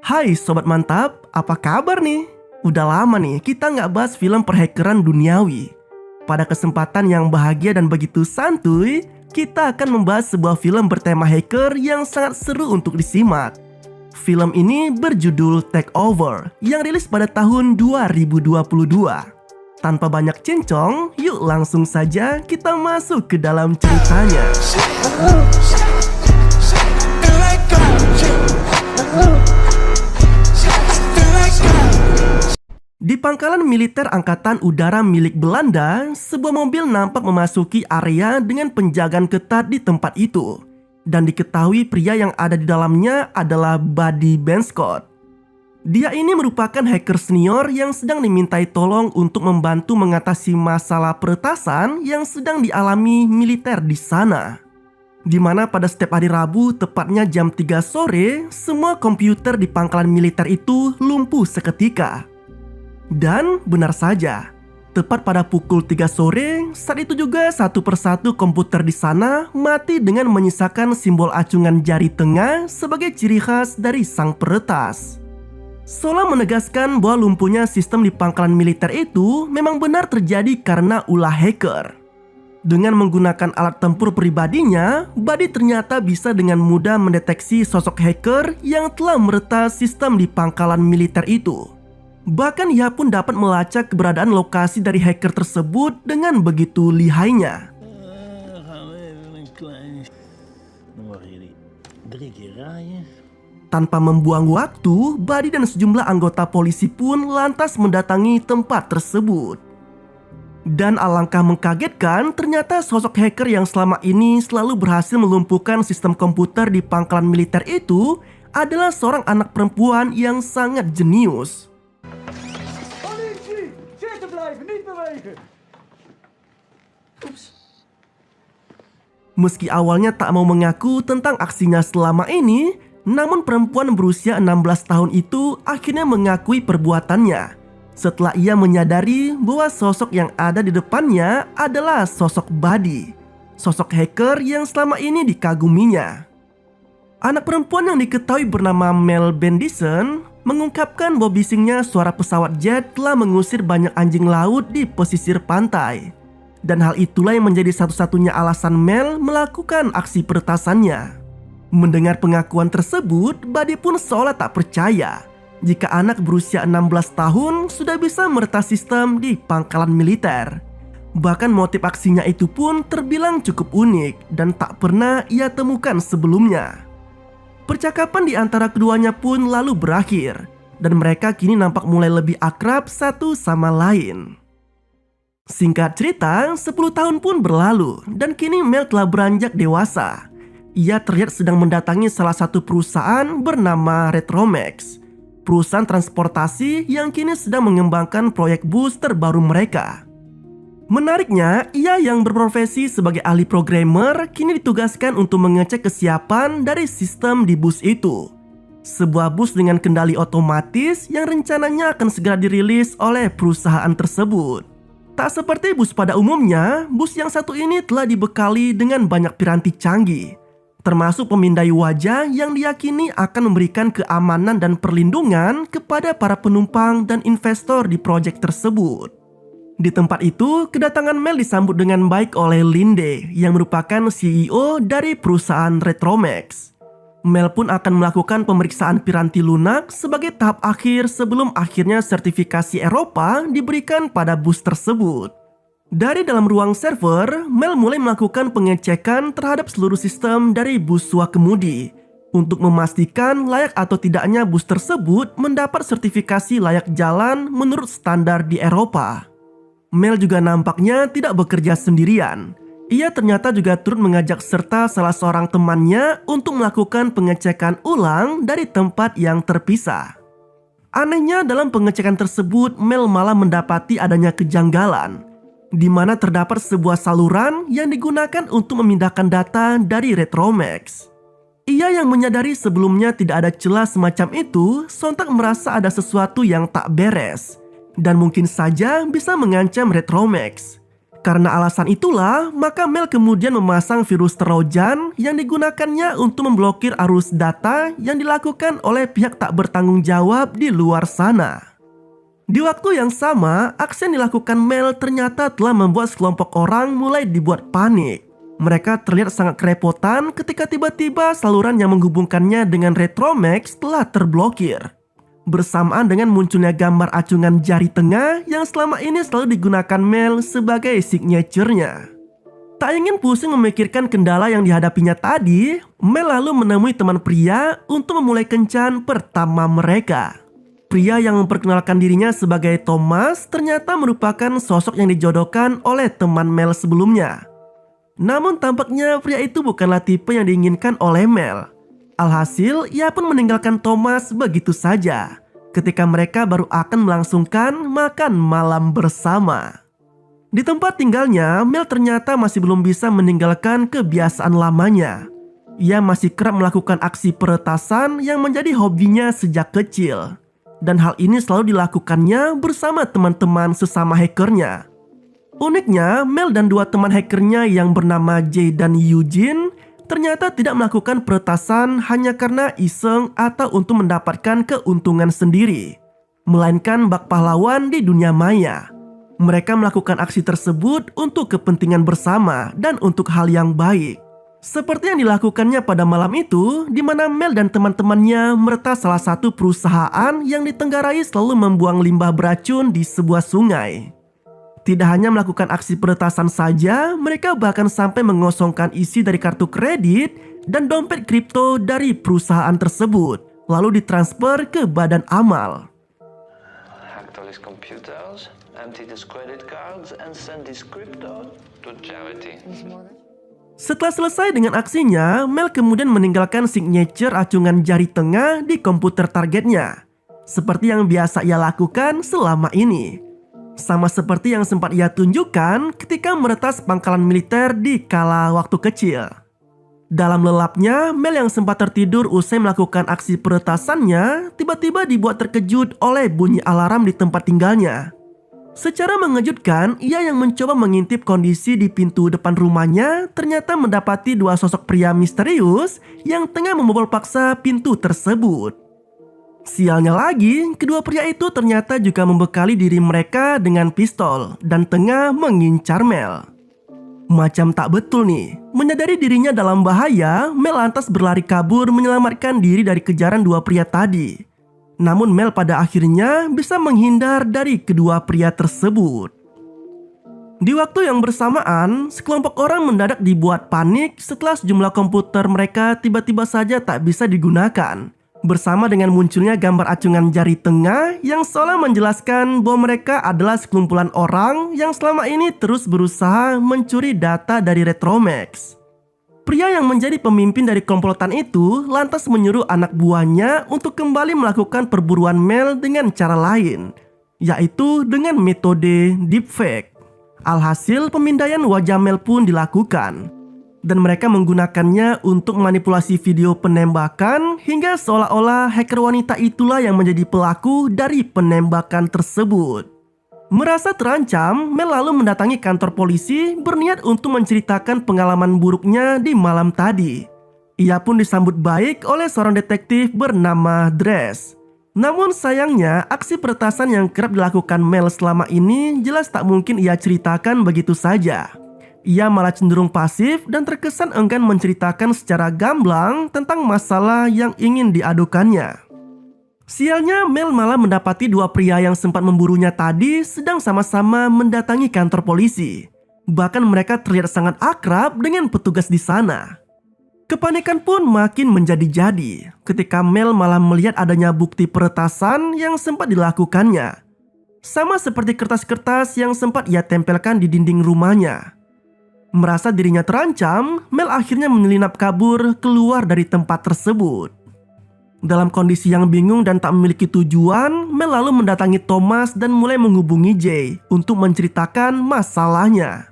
Hai Sobat Mantap, apa kabar nih? Udah lama nih kita nggak bahas film perhackeran duniawi. Pada kesempatan yang bahagia dan begitu santuy, kita akan membahas sebuah film bertema hacker yang sangat seru untuk disimak. Film ini berjudul Takeover yang rilis pada tahun 2022. Tanpa banyak cincong, yuk langsung saja kita masuk ke dalam ceritanya. Di pangkalan militer Angkatan Udara milik Belanda, sebuah mobil nampak memasuki area dengan penjagaan ketat di tempat itu. Dan diketahui pria yang ada di dalamnya adalah Buddy Benschot. Dia ini merupakan hacker senior yang sedang dimintai tolong untuk membantu mengatasi masalah peretasan yang sedang dialami militer di sana. Di mana pada setiap hari Rabu, tepatnya jam 3 sore, semua komputer di pangkalan militer itu lumpuh seketika. Dan benar saja, tepat pada pukul 3 sore, saat itu juga satu persatu komputer di sana mati dengan menyisakan simbol acungan jari tengah sebagai ciri khas dari sang peretas. Sola menegaskan bahwa lumpuhnya sistem di pangkalan militer itu memang benar terjadi karena ulah hacker. Dengan menggunakan alat tempur pribadinya, Buddy ternyata bisa dengan mudah mendeteksi sosok hacker yang telah meretas sistem di pangkalan militer itu. Bahkan ia pun dapat melacak keberadaan lokasi dari hacker tersebut dengan begitu lihainya. Tanpa membuang waktu, Buddy dan sejumlah anggota polisi pun lantas mendatangi tempat tersebut. Dan alangkah mengkagetkan, ternyata sosok hacker yang selama ini selalu berhasil melumpuhkan sistem komputer di pangkalan militer itu adalah seorang anak perempuan yang sangat jenius. Meski awalnya tak mau mengaku tentang aksinya selama ini, namun perempuan berusia 16 tahun itu akhirnya mengakui perbuatannya setelah ia menyadari bahwa sosok yang ada di depannya adalah sosok Buddy, sosok hacker yang selama ini dikaguminya. Anak perempuan yang diketahui bernama Mel Bendison mengungkapkan bahwa bisingnya suara pesawat jet telah mengusir banyak anjing laut di pesisir pantai. Dan hal itulah yang menjadi satu-satunya alasan Mel melakukan aksi peretasannya. Mendengar pengakuan tersebut, Buddy pun seolah tak percaya jika anak berusia 16 tahun sudah bisa meretas sistem di pangkalan militer. Bahkan motif aksinya itu pun terbilang cukup unik dan tak pernah ia temukan sebelumnya. Percakapan di antara keduanya pun lalu berakhir, dan mereka kini nampak mulai lebih akrab satu sama lain. Singkat cerita, 10 tahun pun berlalu dan kini Mel telah beranjak dewasa. Ia terlihat sedang mendatangi salah satu perusahaan bernama Retromax, perusahaan transportasi yang kini sedang mengembangkan proyek bus terbaru mereka. Menariknya, ia yang berprofesi sebagai ahli programmer kini ditugaskan untuk mengecek kesiapan dari sistem di bus itu. Sebuah bus dengan kendali otomatis yang rencananya akan segera dirilis oleh perusahaan tersebut. Tak seperti bus pada umumnya, bus yang satu ini telah dibekali dengan banyak piranti canggih, termasuk pemindai wajah yang diyakini akan memberikan keamanan dan perlindungan kepada para penumpang dan investor di proyek tersebut. Di tempat itu, kedatangan Mel disambut dengan baik oleh Linde yang merupakan CEO dari perusahaan Retromax. Mel pun akan melakukan pemeriksaan piranti lunak sebagai tahap akhir sebelum akhirnya sertifikasi Eropa diberikan pada bus tersebut. Dari dalam ruang server, Mel mulai melakukan pengecekan terhadap seluruh sistem dari bus swakemudi untuk memastikan layak atau tidaknya bus tersebut mendapat sertifikasi layak jalan menurut standar di Eropa. Mel juga nampaknya tidak bekerja sendirian. Ia ternyata juga turut mengajak serta salah seorang temannya untuk melakukan pengecekan ulang dari tempat yang terpisah. Anehnya dalam pengecekan tersebut, Mel malah mendapati adanya kejanggalan, di mana terdapat sebuah saluran yang digunakan untuk memindahkan data dari Retromax. Ia yang menyadari sebelumnya tidak ada celah semacam itu, sontak merasa ada sesuatu yang tak beres, dan mungkin saja bisa mengancam Retromax. Karena alasan itulah, maka Mel kemudian memasang virus Trojan yang digunakannya untuk memblokir arus data yang dilakukan oleh pihak tak bertanggung jawab di luar sana. Di waktu yang sama, aksi yang dilakukan Mel ternyata telah membuat sekelompok orang mulai dibuat panik. Mereka terlihat sangat kerepotan ketika tiba-tiba saluran yang menghubungkannya dengan Retromax telah terblokir. Bersamaan dengan munculnya gambar acungan jari tengah yang selama ini selalu digunakan Mel sebagai signature-nya. Tak ingin pusing memikirkan kendala yang dihadapinya tadi, Mel lalu menemui teman pria untuk memulai kencan pertama mereka. Pria yang memperkenalkan dirinya sebagai Thomas ternyata merupakan sosok yang dijodohkan oleh teman Mel sebelumnya. Namun tampaknya pria itu bukanlah tipe yang diinginkan oleh Mel. Alhasil, ia pun meninggalkan Thomas begitu saja ketika mereka baru akan melangsungkan makan malam bersama. Di tempat tinggalnya, Mel ternyata masih belum bisa meninggalkan kebiasaan lamanya. Ia masih kerap melakukan aksi peretasan yang menjadi hobinya sejak kecil. Dan hal ini selalu dilakukannya bersama teman-teman sesama hackernya. Uniknya, Mel dan dua teman hackernya yang bernama Jay dan Eugene ternyata tidak melakukan peretasan hanya karena iseng atau untuk mendapatkan keuntungan sendiri, melainkan bak pahlawan di dunia maya. Mereka melakukan aksi tersebut untuk kepentingan bersama dan untuk hal yang baik. Seperti yang dilakukannya pada malam itu, di mana Mel dan teman-temannya meretas salah satu perusahaan yang ditenggarai selalu membuang limbah beracun di sebuah sungai. Tidak hanya melakukan aksi peretasan saja, mereka bahkan sampai mengosongkan isi dari kartu kredit dan dompet kripto dari perusahaan tersebut, lalu ditransfer ke badan amal. Hack all his computers, empty his credit cards, and send his crypto to charity. Setelah selesai dengan aksinya, Mel kemudian meninggalkan signature acungan jari tengah di komputer targetnya, seperti yang biasa ia lakukan selama ini. Sama seperti yang sempat ia tunjukkan ketika meretas pangkalan militer di kala waktu kecil. Dalam lelapnya, Mel yang sempat tertidur usai melakukan aksi peretasannya tiba-tiba dibuat terkejut oleh bunyi alarm di tempat tinggalnya. Secara mengejutkan, ia yang mencoba mengintip kondisi di pintu depan rumahnya ternyata mendapati dua sosok pria misterius yang tengah membobol paksa pintu tersebut. Sialnya lagi, kedua pria itu ternyata juga membekali diri mereka dengan pistol dan tengah mengincar Mel. Macam tak betul nih, menyadari dirinya dalam bahaya, Mel lantas berlari kabur menyelamatkan diri dari kejaran dua pria tadi. Namun Mel pada akhirnya bisa menghindar dari kedua pria tersebut. Di waktu yang bersamaan, sekelompok orang mendadak dibuat panik setelah sejumlah komputer mereka tiba-tiba saja tak bisa digunakan. Bersama dengan munculnya gambar acungan jari tengah yang seolah menjelaskan bahwa mereka adalah sekumpulan orang yang selama ini terus berusaha mencuri data dari Retromax. Pria yang menjadi pemimpin dari komplotan itu lantas menyuruh anak buahnya untuk kembali melakukan perburuan Mel dengan cara lain, yaitu dengan metode deepfake. Alhasil pemindaian wajah Mel pun dilakukan. Dan mereka menggunakannya untuk manipulasi video penembakan hingga seolah-olah hacker wanita itulah yang menjadi pelaku dari penembakan tersebut. Merasa terancam, Mel lalu mendatangi kantor polisi berniat untuk menceritakan pengalaman buruknya di malam tadi. Ia pun disambut baik oleh seorang detektif bernama Dress. Namun sayangnya, aksi peretasan yang kerap dilakukan Mel selama ini jelas tak mungkin ia ceritakan begitu saja. Ia malah cenderung pasif dan terkesan enggan menceritakan secara gamblang tentang masalah yang ingin diadukannya. Sialnya, Mel malah mendapati dua pria yang sempat memburunya tadi sedang sama-sama mendatangi kantor polisi. Bahkan mereka terlihat sangat akrab dengan petugas di sana. Kepanikan pun makin menjadi-jadi ketika Mel malah melihat adanya bukti peretasan yang sempat dilakukannya. Sama seperti kertas-kertas yang sempat ia tempelkan di dinding rumahnya. Merasa dirinya terancam, Mel akhirnya menyelinap kabur keluar dari tempat tersebut. Dalam kondisi yang bingung dan tak memiliki tujuan, Mel lalu mendatangi Thomas dan mulai menghubungi Jay untuk menceritakan masalahnya.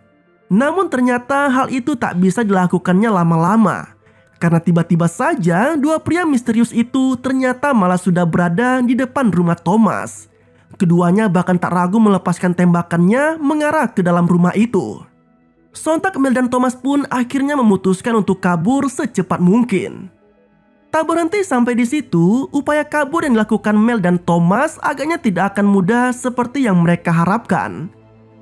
Namun ternyata hal itu tak bisa dilakukannya lama-lama, karena tiba-tiba saja dua pria misterius itu ternyata malah sudah berada di depan rumah Thomas. Keduanya bahkan tak ragu melepaskan tembakannya mengarah ke dalam rumah itu. Sontak Mel dan Thomas pun akhirnya memutuskan untuk kabur secepat mungkin. Tak berhenti sampai di situ, upaya kabur yang dilakukan Mel dan Thomas agaknya tidak akan mudah seperti yang mereka harapkan.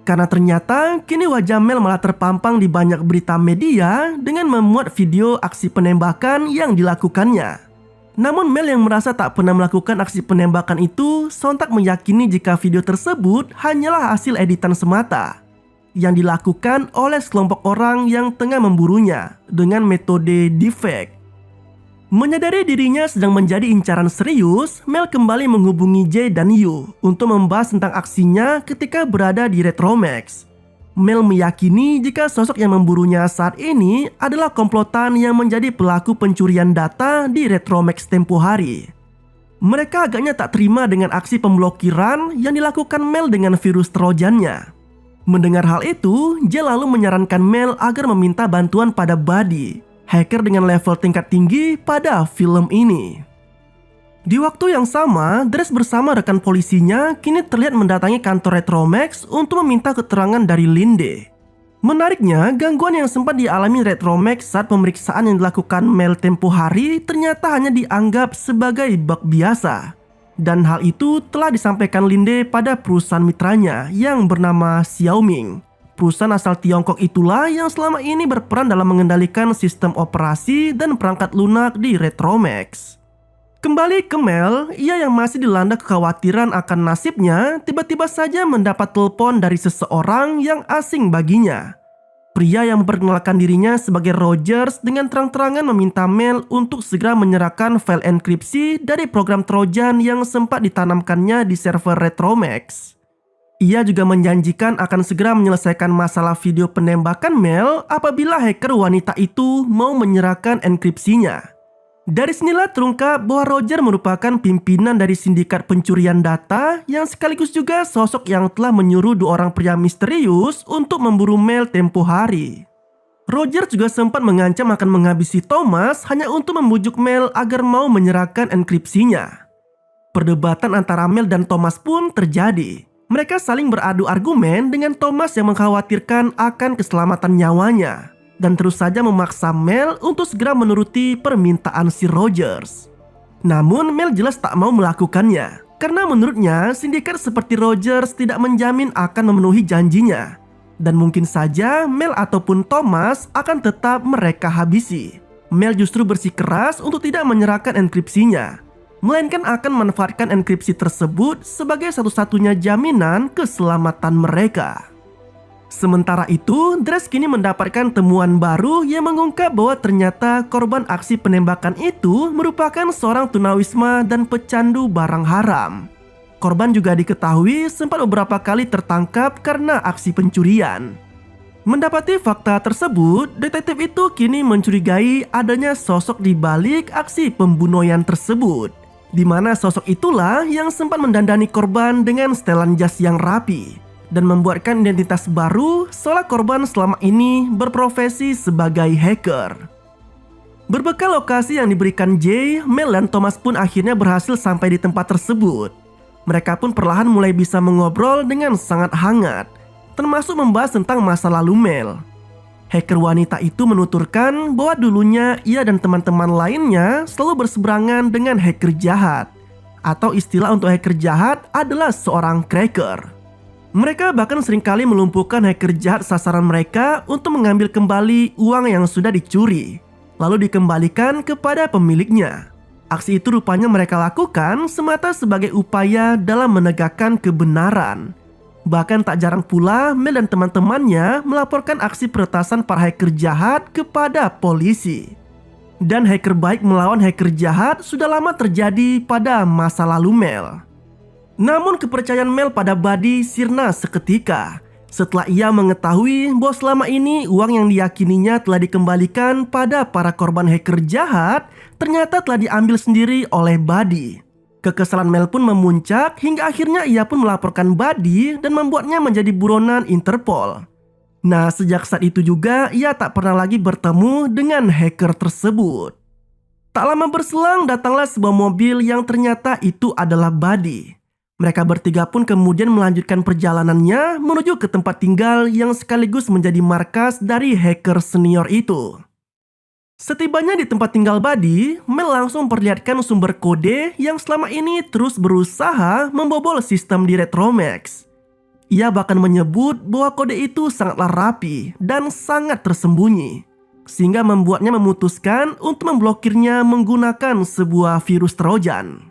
Karena ternyata kini wajah Mel malah terpampang di banyak berita media dengan memuat video aksi penembakan yang dilakukannya. Namun Mel yang merasa tak pernah melakukan aksi penembakan itu sontak meyakini jika video tersebut hanyalah hasil editan semata yang dilakukan oleh sekelompok orang yang tengah memburunya dengan metode deepfake. Menyadari dirinya sedang menjadi incaran serius, Mel kembali menghubungi Jay dan Yu untuk membahas tentang aksinya ketika berada di Retromax. Mel meyakini jika sosok yang memburunya saat ini adalah komplotan yang menjadi pelaku pencurian data di Retromax tempo hari. Mereka agaknya tak terima dengan aksi pemblokiran yang dilakukan Mel dengan virus trojannya. Mendengar hal itu, Jay lalu menyarankan Mel agar meminta bantuan pada Buddy, hacker dengan level tingkat tinggi pada film ini. Di waktu yang sama, Dres bersama rekan polisinya kini terlihat mendatangi kantor Retromax untuk meminta keterangan dari Linde. Menariknya, gangguan yang sempat dialami Retromax saat pemeriksaan yang dilakukan Mel tempo hari ternyata hanya dianggap sebagai bug biasa. Dan hal itu telah disampaikan Linde pada perusahaan mitranya yang bernama Xiaoming. Perusahaan asal Tiongkok itulah yang selama ini berperan dalam mengendalikan sistem operasi dan perangkat lunak di Retromax. Kembali ke Mel, ia yang masih dilanda kekhawatiran akan nasibnya tiba-tiba saja mendapat telepon dari seseorang yang asing baginya. Pria yang memperkenalkan dirinya sebagai Rogers dengan terang-terangan meminta Mel untuk segera menyerahkan file enkripsi dari program Trojan yang sempat ditanamkannya di server Retromax. Ia juga menjanjikan akan segera menyelesaikan masalah video penembakan Mel apabila hacker wanita itu mau menyerahkan enkripsinya. Dari sinilah terungkap bahwa Roger merupakan pimpinan dari sindikat pencurian data yang sekaligus juga sosok yang telah menyuruh dua orang pria misterius untuk memburu Mel tempo hari. Roger juga sempat mengancam akan menghabisi Thomas hanya untuk membujuk Mel agar mau menyerahkan enkripsinya. Perdebatan antara Mel dan Thomas pun terjadi. Mereka saling beradu argumen dengan Thomas yang mengkhawatirkan akan keselamatan nyawanya dan terus saja memaksa Mel untuk segera menuruti permintaan si Rogers. Namun Mel jelas tak mau melakukannya karena menurutnya sindikat seperti Rogers tidak menjamin akan memenuhi janjinya dan mungkin saja Mel ataupun Thomas akan tetap mereka habisi. Mel justru bersikeras untuk tidak menyerahkan enkripsinya, melainkan akan memanfaatkan enkripsi tersebut sebagai satu-satunya jaminan keselamatan mereka. Sementara itu, Dres kini mendapatkan temuan baru yang mengungkap bahwa ternyata korban aksi penembakan itu merupakan seorang tunawisma dan pecandu barang haram. Korban juga diketahui sempat beberapa kali tertangkap karena aksi pencurian. Mendapati fakta tersebut, detektif itu kini mencurigai adanya sosok di balik aksi pembunuhan tersebut, di mana sosok itulah yang sempat mendandani korban dengan setelan jas yang rapi dan membuatkan identitas baru seolah korban selama ini berprofesi sebagai hacker. Berbekal lokasi yang diberikan Jay, Mel dan Thomas pun akhirnya berhasil sampai di tempat tersebut. Mereka pun perlahan mulai bisa mengobrol dengan sangat hangat, termasuk membahas tentang masa lalu Mel. Hacker wanita itu menuturkan bahwa dulunya ia dan teman-teman lainnya selalu berseberangan dengan hacker jahat, atau istilah untuk hacker jahat adalah seorang cracker. Mereka bahkan seringkali melumpuhkan hacker jahat sasaran mereka untuk mengambil kembali uang yang sudah dicuri, lalu dikembalikan kepada pemiliknya. Aksi itu rupanya mereka lakukan semata sebagai upaya dalam menegakkan kebenaran. Bahkan tak jarang pula Mel dan teman-temannya melaporkan aksi peretasan para hacker jahat kepada polisi. Dan hacker baik melawan hacker jahat sudah lama terjadi pada masa lalu Mel. Namun kepercayaan Mel pada Buddy sirna seketika setelah ia mengetahui bahwa selama ini uang yang diyakininya telah dikembalikan pada para korban hacker jahat ternyata telah diambil sendiri oleh Buddy. Kekesalan Mel pun memuncak hingga akhirnya ia pun melaporkan Buddy dan membuatnya menjadi buronan Interpol. Nah, sejak saat itu juga ia tak pernah lagi bertemu dengan hacker tersebut. Tak lama berselang datanglah sebuah mobil yang ternyata itu adalah Buddy. Mereka bertiga pun kemudian melanjutkan perjalanannya menuju ke tempat tinggal yang sekaligus menjadi markas dari hacker senior itu. Setibanya di tempat tinggal Buddy, Mel langsung memperlihatkan sumber kode yang selama ini terus berusaha membobol sistem di Retromax. Ia bahkan menyebut bahwa kode itu sangatlah rapi dan sangat tersembunyi, sehingga membuatnya memutuskan untuk memblokirnya menggunakan sebuah virus Trojan.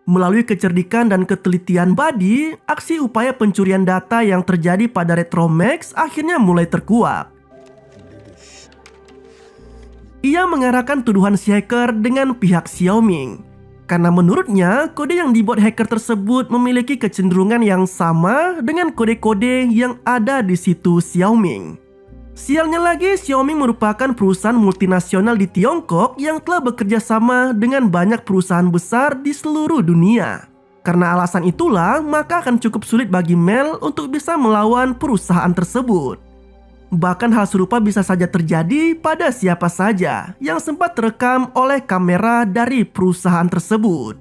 Melalui kecerdikan dan ketelitian Buddy, aksi upaya pencurian data yang terjadi pada Retromax akhirnya mulai terkuak. Ia mengarahkan tuduhan si hacker dengan pihak Xiaoming, karena menurutnya kode yang dibuat hacker tersebut memiliki kecenderungan yang sama dengan kode-kode yang ada di situs Xiaoming. Sialnya lagi, Xiaoming merupakan perusahaan multinasional di Tiongkok yang telah bekerja sama dengan banyak perusahaan besar di seluruh dunia. Karena alasan itulah, maka akan cukup sulit bagi Mel untuk bisa melawan perusahaan tersebut. Bahkan hal serupa bisa saja terjadi pada siapa saja yang sempat terekam oleh kamera dari perusahaan tersebut.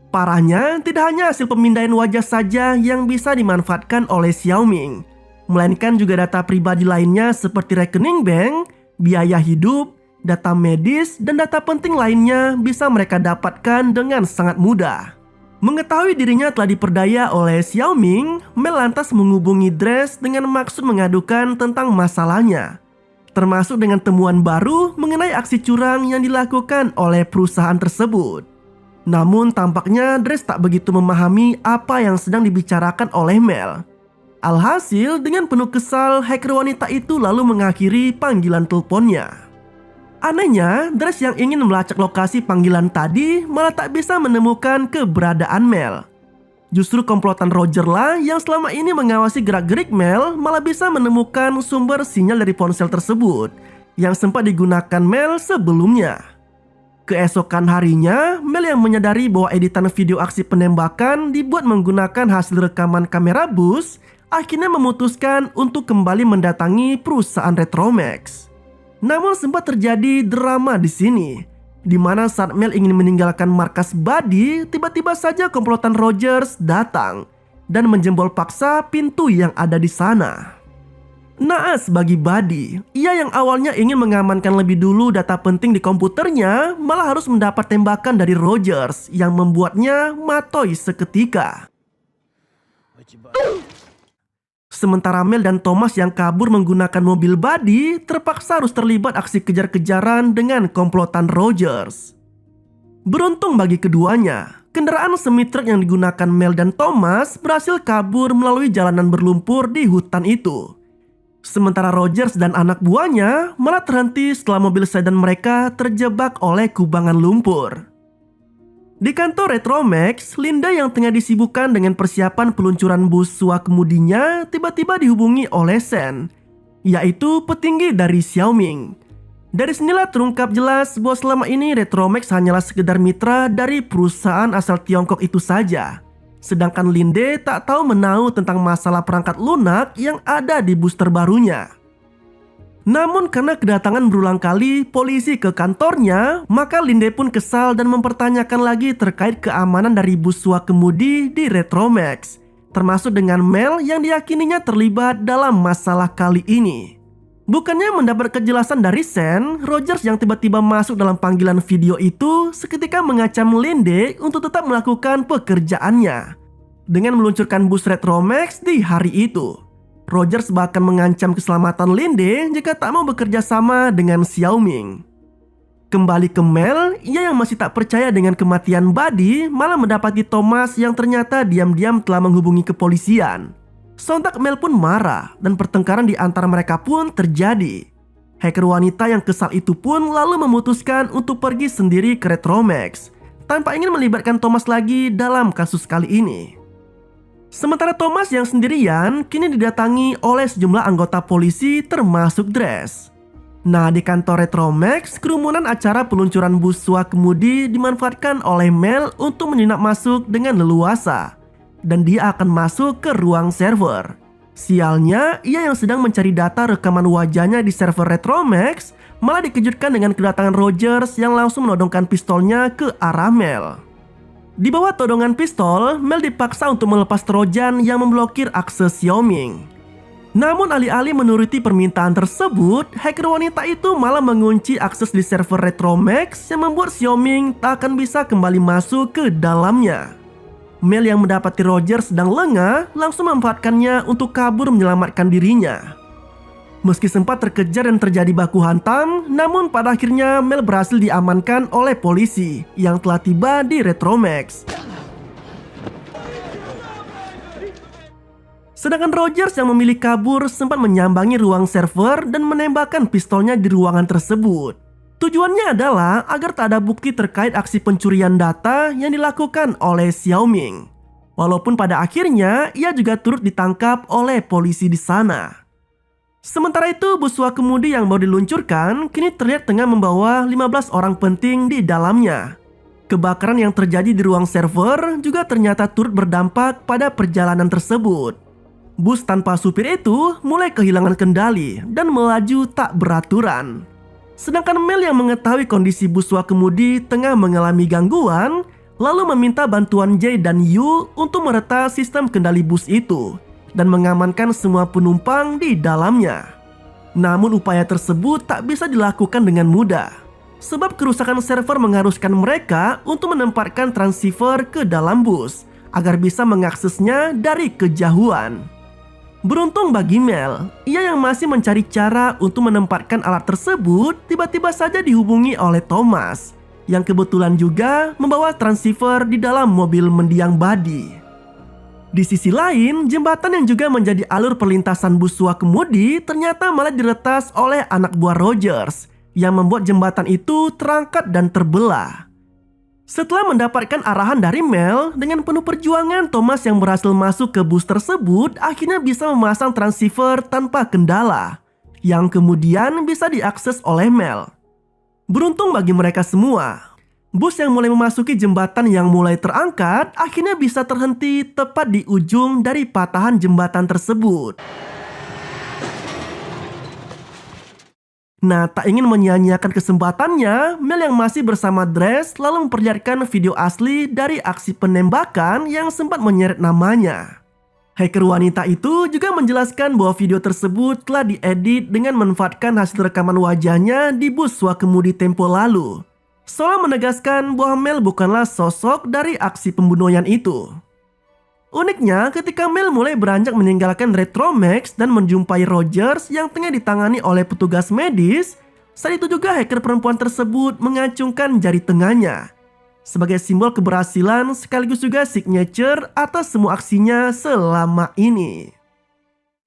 Parahnya, tidak hanya hasil pemindaian wajah saja yang bisa dimanfaatkan oleh Xiaoming, melainkan juga data pribadi lainnya seperti rekening bank, biaya hidup, data medis, dan data penting lainnya bisa mereka dapatkan dengan sangat mudah. Mengetahui dirinya telah diperdaya oleh Xiaoming, Mel lantas menghubungi Dres dengan maksud mengadukan tentang masalahnya, termasuk dengan temuan baru mengenai aksi curang yang dilakukan oleh perusahaan tersebut. Namun tampaknya Dres tak begitu memahami apa yang sedang dibicarakan oleh Mel. Alhasil, dengan penuh kesal, hacker wanita itu lalu mengakhiri panggilan teleponnya. Anehnya, Dres yang ingin melacak lokasi panggilan tadi malah tak bisa menemukan keberadaan Mel. Justru komplotan Roger lah yang selama ini mengawasi gerak-gerik Mel malah bisa menemukan sumber sinyal dari ponsel tersebut yang sempat digunakan Mel sebelumnya. Keesokan harinya, Mel yang menyadari bahwa editan video aksi penembakan dibuat menggunakan hasil rekaman kamera bus, akhirnya memutuskan untuk kembali mendatangi perusahaan Retromax. Namun sempat terjadi drama di sini, di mana saat Mel ingin meninggalkan markas Buddy, tiba-tiba saja komplotan Rogers datang dan menjebol paksa pintu yang ada di sana. Naas bagi Buddy, ia yang awalnya ingin mengamankan lebih dulu data penting di komputernya, malah harus mendapat tembakan dari Rogers yang membuatnya matoi seketika. Sementara Mel dan Thomas yang kabur menggunakan mobil Buddy terpaksa harus terlibat aksi kejar-kejaran dengan komplotan Rogers. Beruntung bagi keduanya, kendaraan semi-truk yang digunakan Mel dan Thomas berhasil kabur melalui jalanan berlumpur di hutan itu. Sementara Rogers dan anak buahnya malah terhenti setelah mobil sedan mereka terjebak oleh kubangan lumpur. Di kantor Retromax, Linda yang tengah disibukkan dengan persiapan peluncuran bus kemudinya tiba-tiba dihubungi oleh Sen, yaitu petinggi dari Xiaoming. Dari sinilah terungkap jelas bahwa selama ini Retromax hanyalah sekedar mitra dari perusahaan asal Tiongkok itu saja. Sedangkan Linde tak tahu menahu tentang masalah perangkat lunak yang ada di bus terbarunya. Namun karena kedatangan berulang kali polisi ke kantornya, maka Linde pun kesal dan mempertanyakan lagi terkait keamanan dari bus kemudi di Retromax, termasuk dengan Mel yang diyakininya terlibat dalam masalah kali ini. Bukannya mendapat kejelasan dari Sen, Rogers yang tiba-tiba masuk dalam panggilan video itu seketika mengacam Linde untuk tetap melakukan pekerjaannya dengan meluncurkan bus Retromax di hari itu. Rogers bahkan mengancam keselamatan Linde jika tak mau bekerja sama dengan Xiaoming. Kembali ke Mel, ia yang masih tak percaya dengan kematian Buddy malah mendapati Thomas yang ternyata diam-diam telah menghubungi kepolisian. Sontak Mel pun marah dan pertengkaran di antara mereka pun terjadi. Hacker wanita yang kesal itu pun lalu memutuskan untuk pergi sendiri ke Retromax tanpa ingin melibatkan Thomas lagi dalam kasus kali ini. Sementara Thomas yang sendirian kini didatangi oleh sejumlah anggota polisi termasuk Dres. Nah, di kantor Retromax, kerumunan acara peluncuran bus kemudi dimanfaatkan oleh Mel untuk menyelinap masuk dengan leluasa. Dan dia akan masuk ke ruang server. Sialnya, ia yang sedang mencari data rekaman wajahnya di server Retromax malah dikejutkan dengan kedatangan Rogers yang langsung menodongkan pistolnya ke arah Mel. Di bawah todongan pistol, Mel dipaksa untuk melepas trojan yang memblokir akses Xiaoming. Namun alih-alih menuruti permintaan tersebut, hacker wanita itu malah mengunci akses di server Retromax yang membuat Xiaoming tak akan bisa kembali masuk ke dalamnya. Mel yang mendapati Roger sedang lengah langsung memanfaatkannya untuk kabur menyelamatkan dirinya. Meski sempat terkejar dan terjadi baku hantam, namun pada akhirnya Mel berhasil diamankan oleh polisi yang telah tiba di Retromax. Sedangkan Rogers yang memilih kabur sempat menyambangi ruang server dan menembakkan pistolnya di ruangan tersebut. Tujuannya adalah agar tak ada bukti terkait aksi pencurian data yang dilakukan oleh Xiaoming. Walaupun pada akhirnya ia juga turut ditangkap oleh polisi di sana. Sementara itu, bus Wakemudi yang baru diluncurkan kini terlihat tengah membawa 15 orang penting di dalamnya. Kebakaran yang terjadi di ruang server juga ternyata turut berdampak pada perjalanan tersebut. Bus tanpa supir itu mulai kehilangan kendali dan melaju tak beraturan. Sedangkan Mel yang mengetahui kondisi bus Wakemudi tengah mengalami gangguan, lalu meminta bantuan Jay dan Yu untuk meretas sistem kendali bus itu dan mengamankan semua penumpang di dalamnya. Namun upaya tersebut tak bisa dilakukan dengan mudah, sebab kerusakan server mengharuskan mereka untuk menempatkan transceiver ke dalam bus agar bisa mengaksesnya dari kejauhan. Beruntung bagi Mel, ia yang masih mencari cara untuk menempatkan alat tersebut tiba-tiba saja dihubungi oleh Thomas yang kebetulan juga membawa transceiver di dalam mobil mendiang Buddy. Di sisi lain, jembatan yang juga menjadi alur perlintasan bus Wakemudi ternyata malah diretas oleh anak buah Rogers yang membuat jembatan itu terangkat dan terbelah. Setelah mendapatkan arahan dari Mel, dengan penuh perjuangan Thomas yang berhasil masuk ke bus tersebut akhirnya bisa memasang transceiver tanpa kendala, yang kemudian bisa diakses oleh Mel. Beruntung bagi mereka semua, bus yang mulai memasuki jembatan yang mulai terangkat akhirnya bisa terhenti tepat di ujung dari patahan jembatan tersebut. Nah, tak ingin menyia-nyiakan kesempatannya, Mel yang masih bersama Dres lalu memperlihatkan video asli dari aksi penembakan yang sempat menyeret namanya. Hacker wanita itu juga menjelaskan bahwa video tersebut telah diedit dengan memanfaatkan hasil rekaman wajahnya di bus Wakemudi tempo lalu, seolah menegaskan bahwa Mel bukanlah sosok dari aksi pembunuhan itu. Uniknya, ketika Mel mulai beranjak meninggalkan Retromax dan menjumpai Rogers yang tengah ditangani oleh petugas medis, saat itu juga hacker perempuan tersebut mengacungkan jari tengahnya sebagai simbol keberhasilan sekaligus juga signature atas semua aksinya selama ini.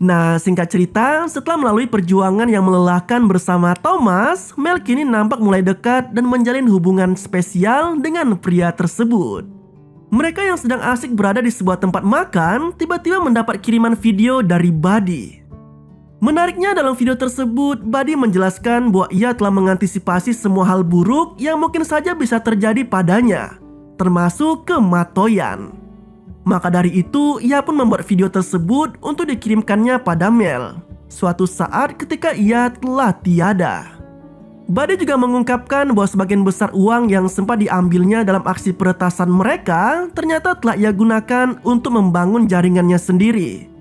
Nah, singkat cerita, setelah melalui perjuangan yang melelahkan bersama Thomas, Mel kini nampak mulai dekat dan menjalin hubungan spesial dengan pria tersebut. Mereka yang sedang asik berada di sebuah tempat makan tiba-tiba mendapat kiriman video dari Buddy. Menariknya dalam video tersebut, Buddy menjelaskan bahwa ia telah mengantisipasi semua hal buruk yang mungkin saja bisa terjadi padanya, termasuk kematoyan. Maka dari itu, ia pun membuat video tersebut untuk dikirimkannya pada Mel suatu saat ketika ia telah tiada. Buddy juga mengungkapkan bahwa sebagian besar uang yang sempat diambilnya dalam aksi peretasan mereka ternyata telah ia gunakan untuk membangun jaringannya sendiri.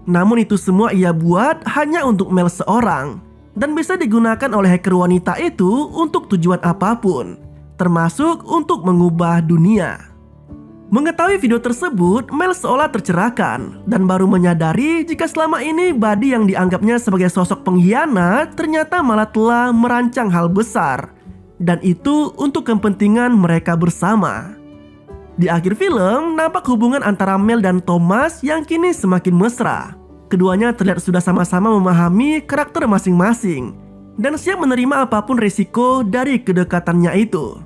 Namun itu semua ia buat hanya untuk Mel seorang dan bisa digunakan oleh hacker wanita itu untuk tujuan apapun, termasuk untuk mengubah dunia. Mengetahui video tersebut, Mel seolah tercerahkan dan baru menyadari jika selama ini Buddy yang dianggapnya sebagai sosok pengkhianat ternyata malah telah merancang hal besar, dan itu untuk kepentingan mereka bersama. Di akhir film, nampak hubungan antara Mel dan Thomas yang kini semakin mesra. Keduanya terlihat sudah sama-sama memahami karakter masing-masing dan siap menerima apapun resiko dari kedekatannya itu.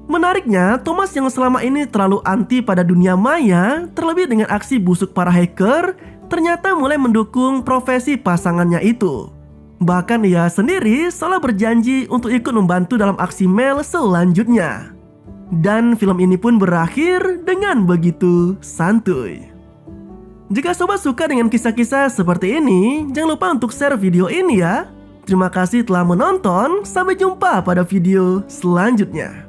Menariknya, Thomas yang selama ini terlalu anti pada dunia maya, terlebih dengan aksi busuk para hacker, ternyata mulai mendukung profesi pasangannya itu. Bahkan ia sendiri seolah berjanji untuk ikut membantu dalam aksi Mel selanjutnya. Dan film ini pun berakhir dengan begitu santuy. Jika sobat suka dengan kisah-kisah seperti ini, jangan lupa untuk share video ini ya. Terima kasih telah menonton, sampai jumpa pada video selanjutnya.